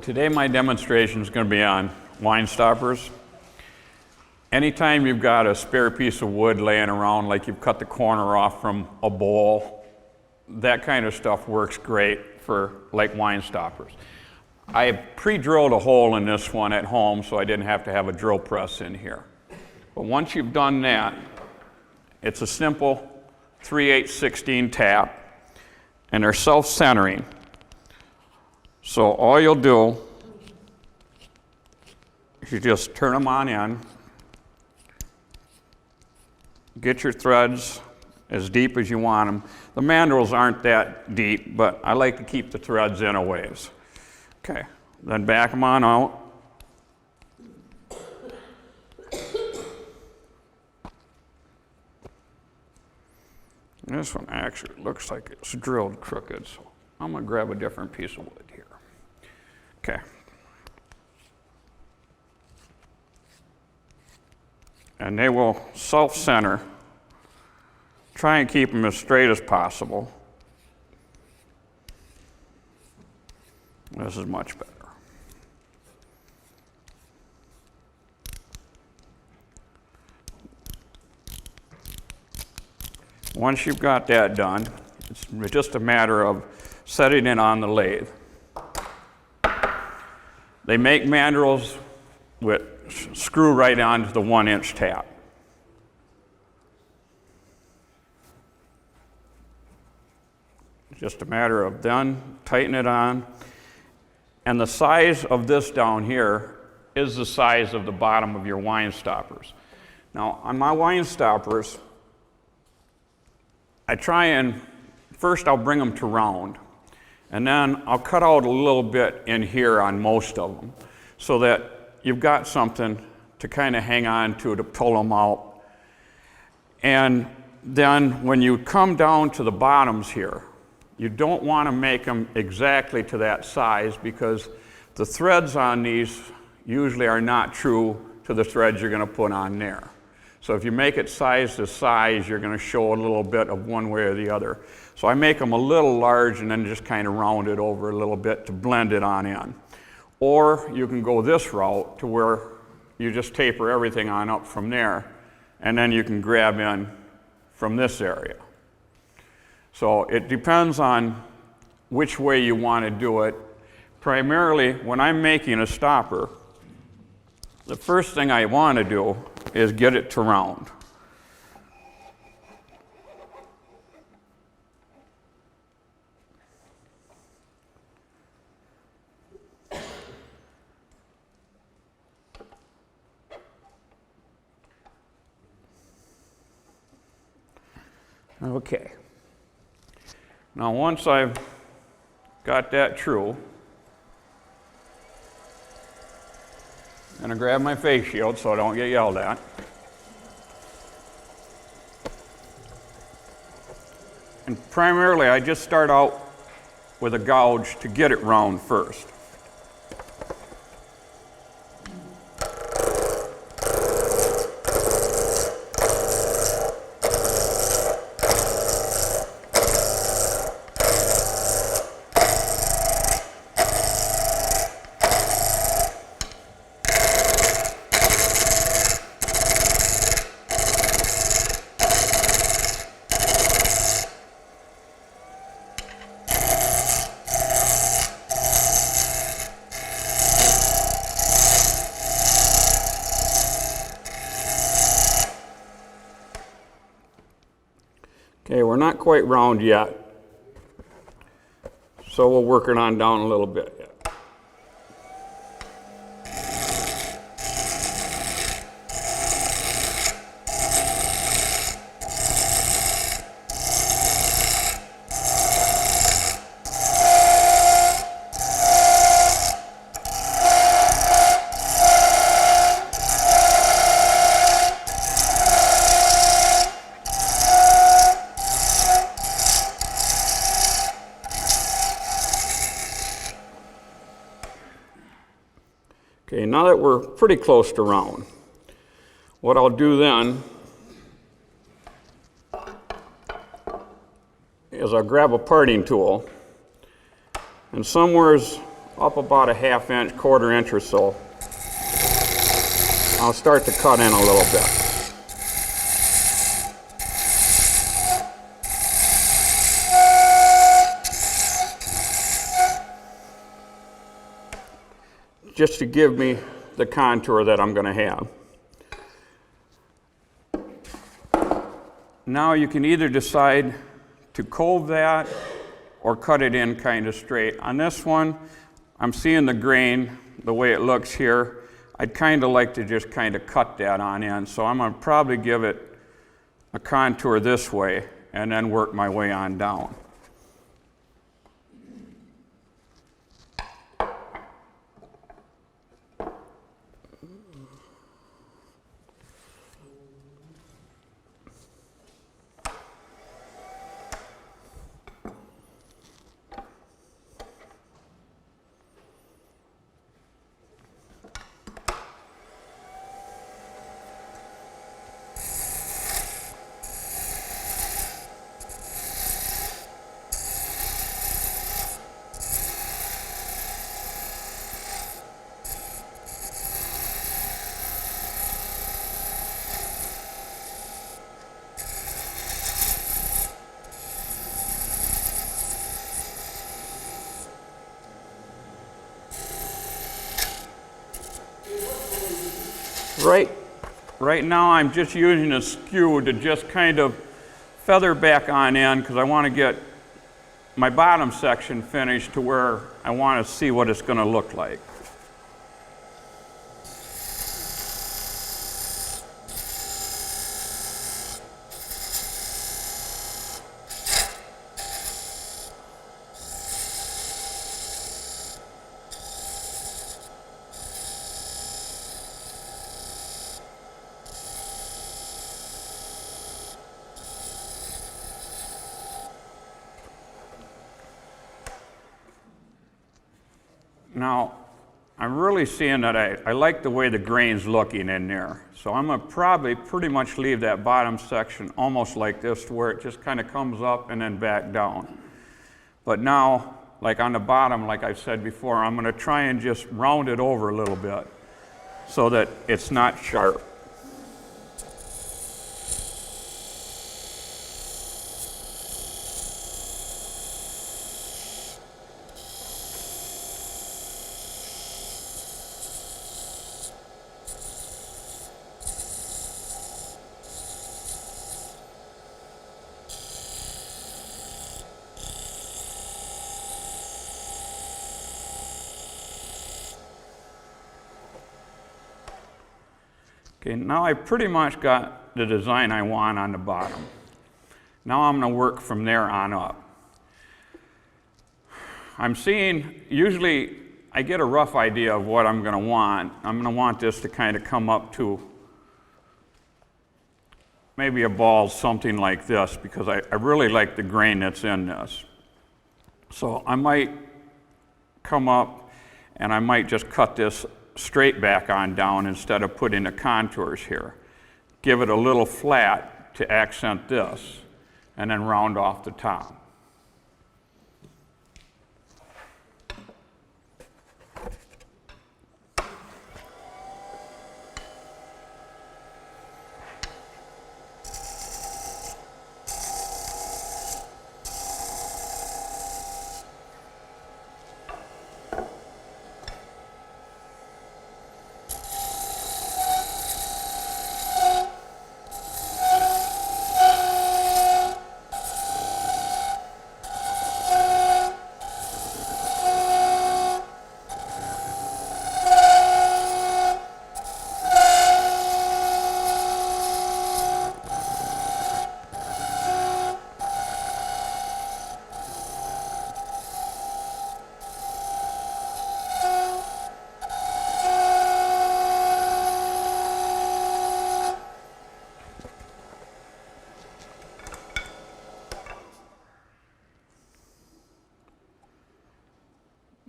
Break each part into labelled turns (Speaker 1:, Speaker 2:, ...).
Speaker 1: Today my demonstration is going to be on wine stoppers. Anytime you've got a spare piece of wood laying around, like you've cut the corner off from a bowl, that kind of stuff works great for like wine stoppers. I pre-drilled a hole in this one at home so I didn't have to have a drill press in here. But once you've done that, it's a simple 3/8/16 tap, and they're self-centering. So all you'll do is you just turn them on in, get your threads as deep as you want them. The mandrels aren't that deep, but I like to keep the threads in a ways. Okay, then back them on out. This one actually looks like it's drilled crooked, so I'm going to grab a different piece of wood here. Okay. And they will self-center. Try and keep them as straight as possible. This is much better. Once you've got that done, it's just a matter of setting it on the lathe. They make mandrels with screw right onto the 1-inch tap. Just a matter of then tighten it on. And the size of this down here is the size of the bottom of your wine stoppers. Now, on my wine stoppers, I try and, first I'll bring them to round, and then I'll cut out a little bit in here on most of them so that you've got something to kind of hang on to pull them out. And then when you come down to the bottoms here, you don't want to make them exactly to that size because the threads on these usually are not true to the threads you're going to put on there. So if you make it size to size, you're going to show a little bit of one way or the other. So I make them a little large and then just kind of round it over a little bit to blend it on in. Or you can go this route to where you just taper everything on up from there, and then you can grab in from this area. So it depends on which way you want to do it. Primarily, when I'm making a stopper, the first thing I want to do is get it to round. Okay. Now once I've got that true, I'm going to grab my face shield so I don't get yelled at. And primarily I just start out with a gouge to get it round first. Okay, we're not quite round yet, so we'll work it on down a little bit yet. Okay, now that we're pretty close to round, what I'll do then is I'll grab a parting tool, and somewheres up about a 1/2 inch, 1/4 inch or so. I'll start to cut in a little bit. Just to give me the contour that I'm going to have. Now you can either decide to cove that or cut it in kind of straight. On this one, I'm seeing the grain, the way it looks here. I'd kind of like to just kind of cut that on in. So I'm going to probably give it a contour this way and then work my way on down. Right now I'm just using a skew to just kind of feather back on in because I want to get my bottom section finished to where I want to see what it's going to look like. Now, I'm really seeing that I like the way the grain's looking in there. So I'm going to probably pretty much leave that bottom section almost like this to where it just kind of comes up and then back down. But now, like on the bottom, like I said before, I'm going to try and just round it over a little bit so that it's not sharp. Okay, now I pretty much got the design I want on the bottom. Now I'm going to work from there on up. I'm seeing, usually I get a rough idea of what I'm going to want. I'm going to want this to kind of come up to maybe a ball, something like this, because I really like the grain that's in this. So I might come up and I might just cut this straight back on down instead of putting the contours here. Give it a little flat to accent this, and then round off the top.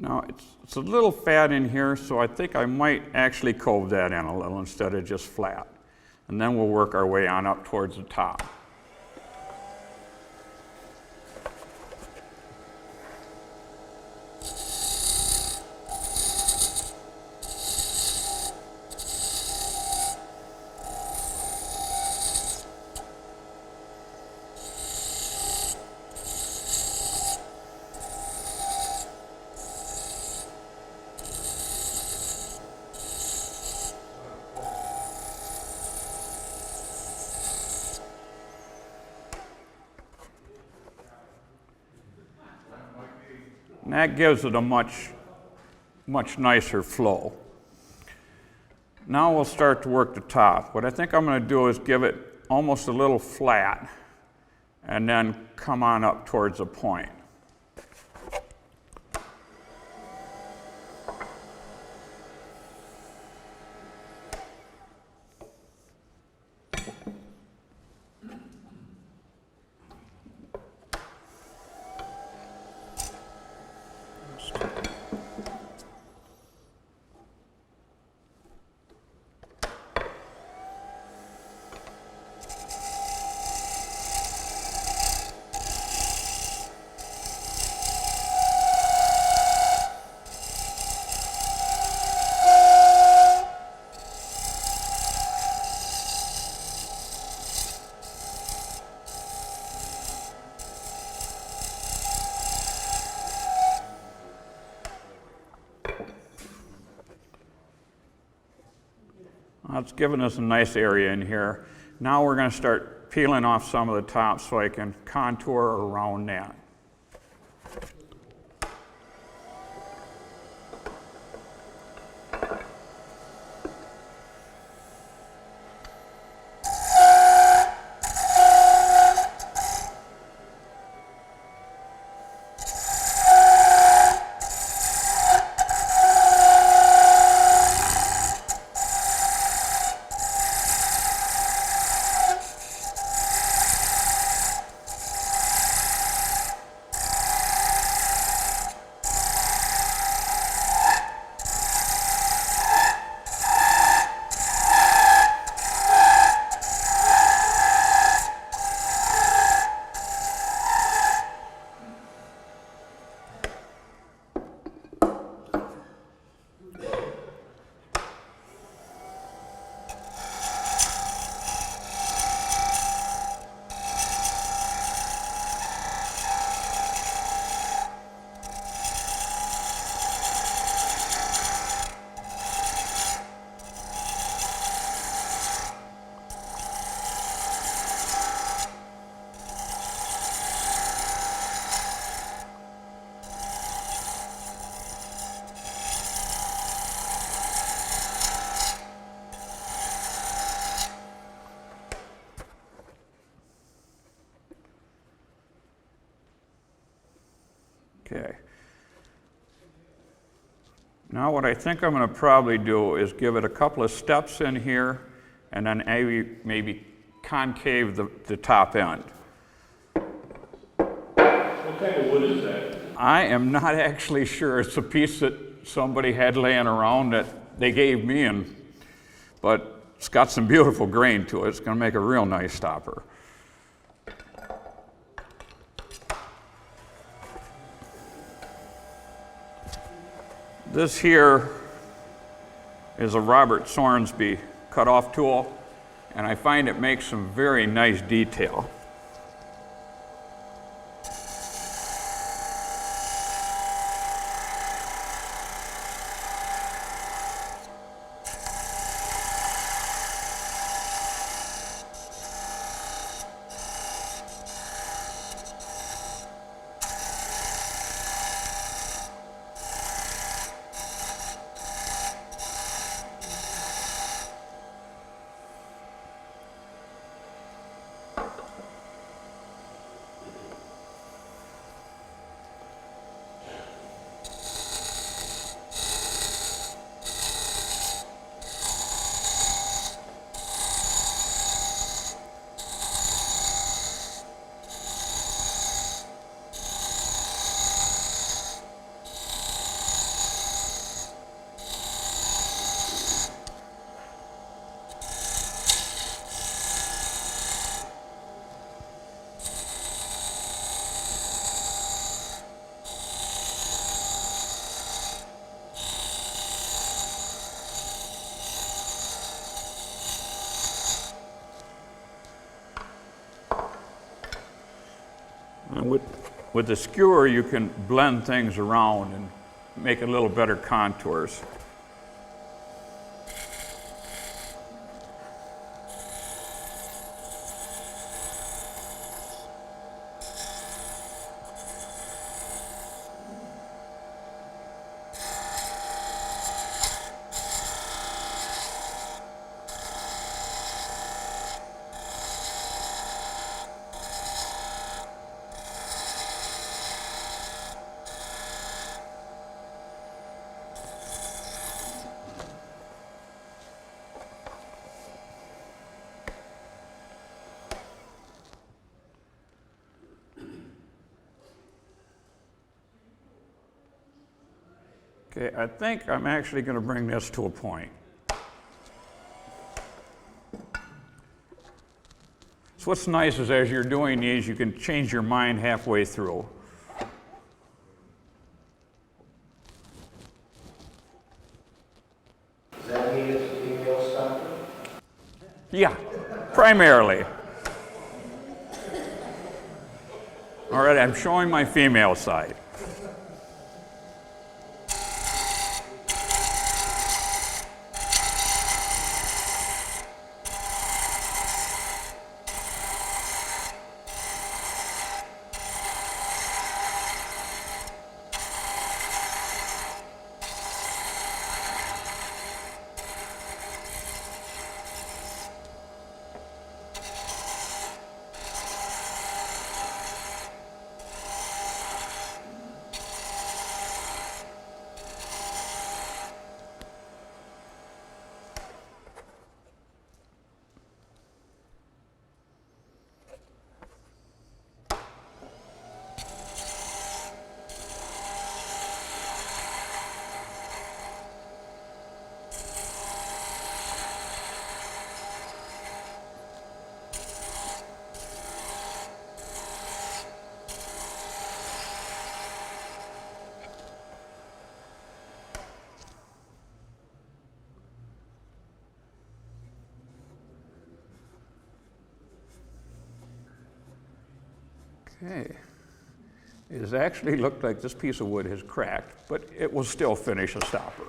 Speaker 1: Now it's a little fat in here, so I think I might actually cove that in a little instead of just flat. And then we'll work our way on up towards the top. And that gives it a much nicer flow. Now we'll start to work the top. What I think I'm going to do is give it almost a little flat and then come on up towards a point. That's given us a nice area in here. Now we're going to start peeling off some of the top so I can contour around that. Okay. Now what I think I'm going to probably do is give it a couple of steps in here and then maybe concave the top end.
Speaker 2: What kind of wood is that?
Speaker 1: I am not actually sure. It's a piece that somebody had laying around that they gave me, but it's got some beautiful grain to it. It's going to make a real nice stopper. This here is a Robert Sornsby cut-off tool, and I find it makes some very nice detail. And with the skewer, you can blend things around and make a little better contours. Okay, I think I'm actually going to bring this to a point. So what's nice is as you're doing these, you can change your mind halfway through.
Speaker 3: Does that mean it's a female stopper?
Speaker 1: Yeah, primarily. All right, I'm showing my female side. Okay. It has actually looked like this piece of wood has cracked, but it will still finish a stopper.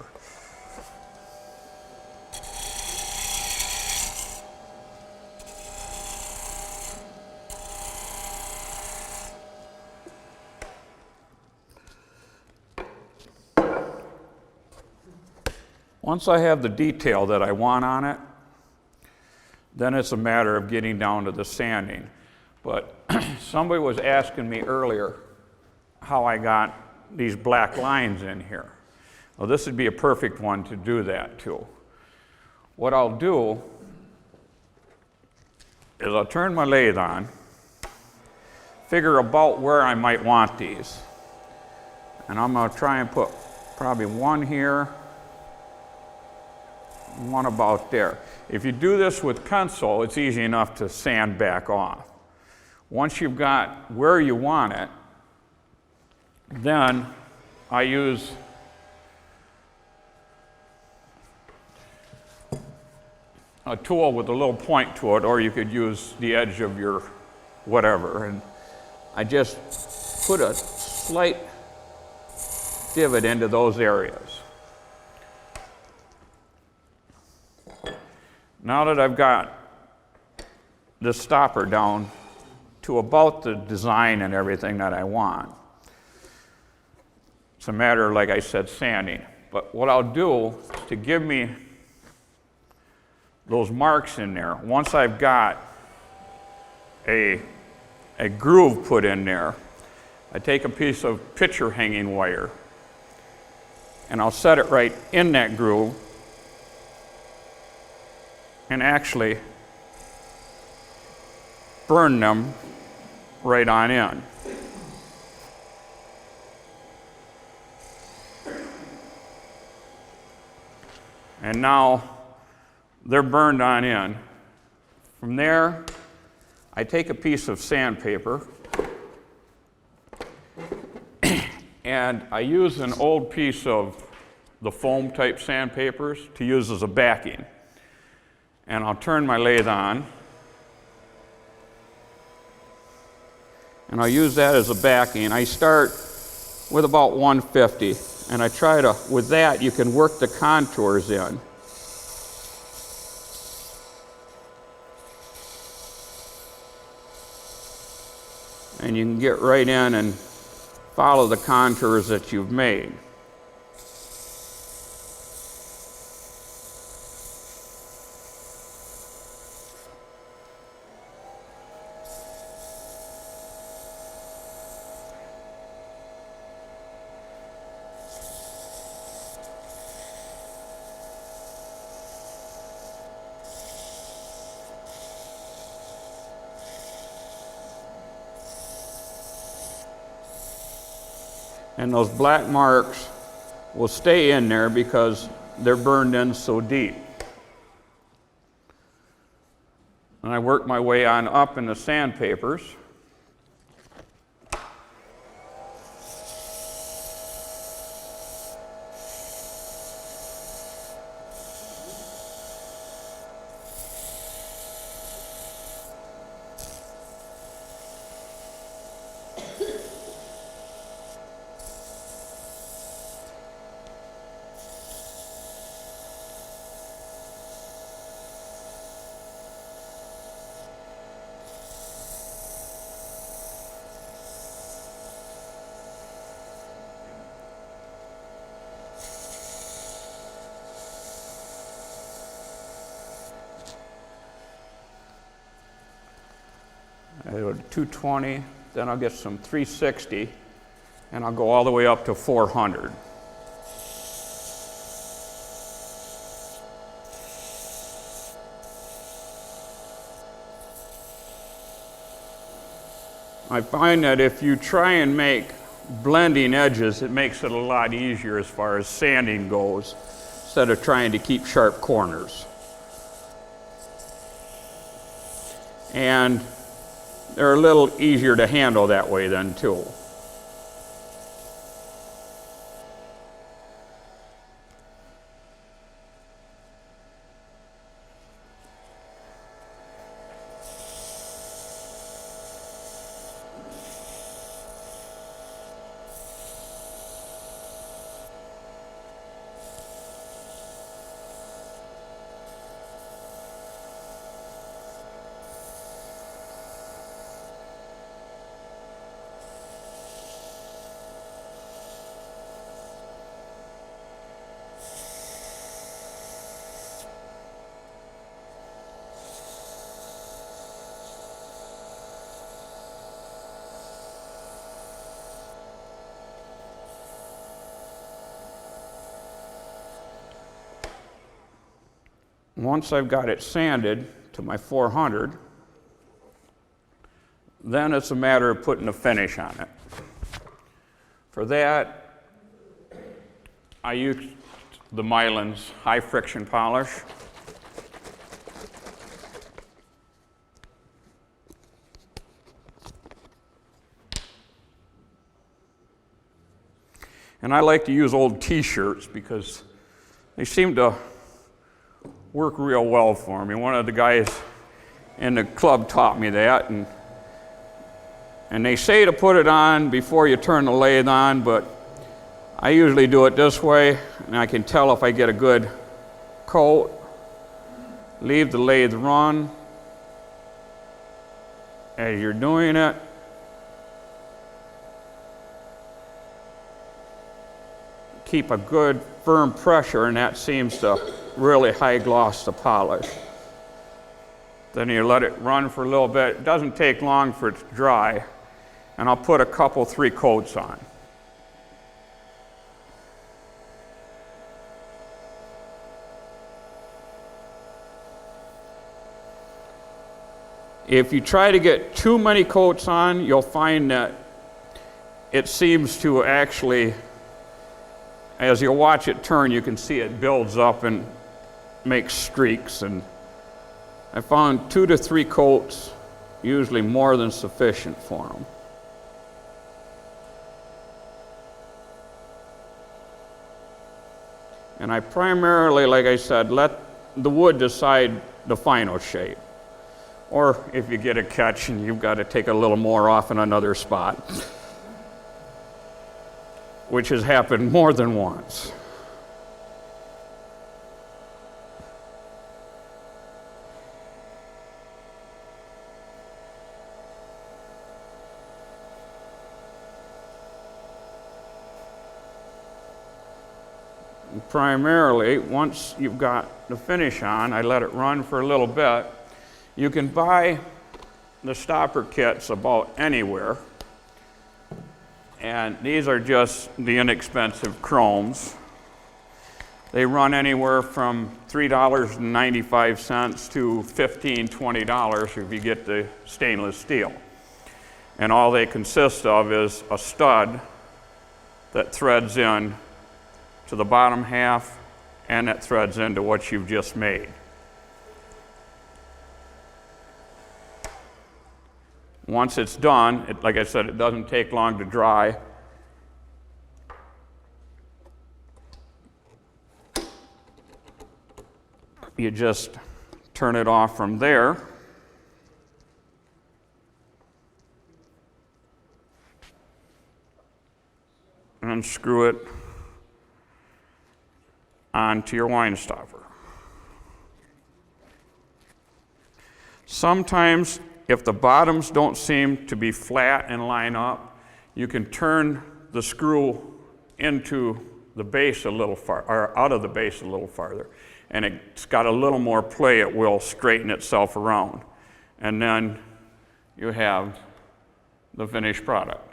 Speaker 1: Once I have the detail that I want on it, then it's a matter of getting down to the sanding. But somebody was asking me earlier how I got these black lines in here. Well, this would be a perfect one to do that too. What I'll do is I'll turn my lathe on, figure about where I might want these. And I'm going to try and put probably one here, one about there. If you do this with pencil, it's easy enough to sand back off. Once you've got where you want it, then I use a tool with a little point to it, or you could use the edge of your whatever. And I just put a slight divot into those areas. Now that I've got this stopper down to about the design and everything that I want, it's a matter, like I said, sanding. But what I'll do to give me those marks in there, once I've got a groove put in there, I take a piece of picture hanging wire and I'll set it right in that groove and actually burn them right on in. And now they're burned on in. From there, I take a piece of sandpaper and I use an old piece of the foam type sandpapers to use as a backing. And I'll turn my lathe on and I'll use that as a backing. I start with about 150 and I try to, with that you can work the contours in. And you can get right in and follow the contours that you've made. And those black marks will stay in there because they're burned in so deep. And I work my way on up in the sandpapers. I go to 220, then I'll get some 360, and I'll go all the way up to 400. I find that if you try and make blending edges, it makes it a lot easier as far as sanding goes, instead of trying to keep sharp corners. And they're a little easier to handle that way then too. Once I've got it sanded to my 400, then it's a matter of putting a finish on it. For that, I use the Mylan's high friction polish. And I like to use old t-shirts because they seem to work real well for me. One of the guys in the club taught me that, and they say to put it on before you turn the lathe on, but I usually do it this way, and I can tell if I get a good coat. Leave the lathe run as you're doing it. Keep a good firm pressure, and that seems to really high gloss the polish. Then you let it run for a little bit. It doesn't take long for it to dry, and I'll put a couple, 3 coats on. If you try to get too many coats on, you'll find that it seems to actually, as you watch it turn, you can see it builds up and makes streaks. And I found 2 to 3 coats usually more than sufficient for them. And I primarily, like I said, let the wood decide the final shape. Or if you get a catch and you've got to take a little more off in another spot, which has happened more than once. Primarily, once you've got the finish on, I let it run for a little bit. You can buy the stopper kits about anywhere. And these are just the inexpensive chromes. They run anywhere from $3.95 to $15, $20 if you get the stainless steel. And all they consist of is a stud that threads in to the bottom half, and it threads into what you've just made. Once it's done, like I said, it doesn't take long to dry. You just turn it off from there. And screw it onto your wine stopper. Sometimes, if the bottoms don't seem to be flat and line up, you can turn the screw into the base a little far, or out of the base a little farther, and it's got a little more play. It will straighten itself around, and then you have the finished product.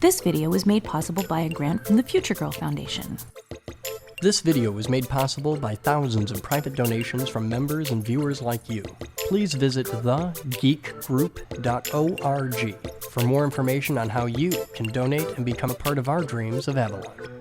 Speaker 4: This video was made possible by a grant from the Future Girl Foundation.
Speaker 5: This video was made possible by thousands of private donations from members and viewers like you. Please visit thegeekgroup.org for more information on how you can donate and become a part of our dreams of Avalon.